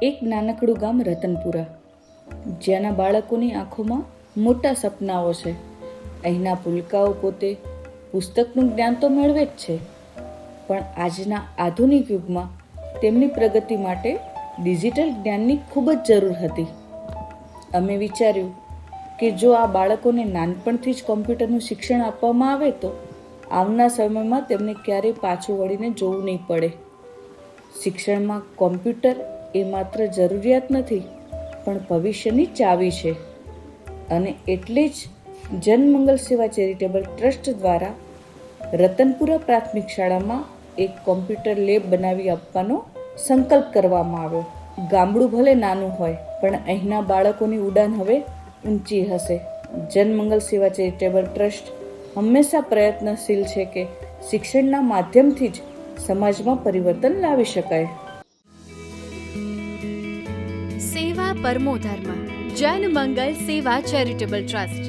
એક નાનકડું ગામ રતનપુરા, જ્યાંના બાળકોની આંખોમાં મોટા સપનાઓ છે. અહીંના પુલકાઓ પોતે પુસ્તકનું જ્ઞાન તો મેળવે જ છે, પણ આજના આધુનિક યુગમાં તેમની પ્રગતિ માટે ડિજિટલ જ્ઞાનની ખૂબ જ જરૂર હતી. અમે વિચાર્યું કે જો આ બાળકોને નાનપણથી જ કોમ્પ્યુટરનું શિક્ષણ આપવામાં આવે તો આવનાર સમયમાં તેમને ક્યારેય પાછું વળીને જોવું નહીં પડે. શિક્ષણમાં કોમ્પ્યુટર એ માત્ર જરૂરિયાત નથી, પણ ભવિષ્યની ચાવી છે. અને એટલે જ જનમંગલ સેવા ચેરિટેબલ ટ્રસ્ટ દ્વારા રતનપુરા પ્રાથમિક શાળામાં એક કોમ્પ્યુટર લેબ બનાવી આપવાનો સંકલ્પ કરવામાં આવ્યો. ગામડું ભલે નાનું હોય, પણ અહીંના બાળકોની ઉડાન હવે ઊંચી હશે. જનમંગલ સેવા ચેરિટેબલ ટ્રસ્ટ હંમેશા પ્રયત્નશીલ છે કે શિક્ષણના માધ્યમથી જ સમાજમાં પરિવર્તન લાવી શકાય. સેવા પરમો ધર્મ. જનમંગલ સેવા ચેરિટેબલ ટ્રસ્ટ.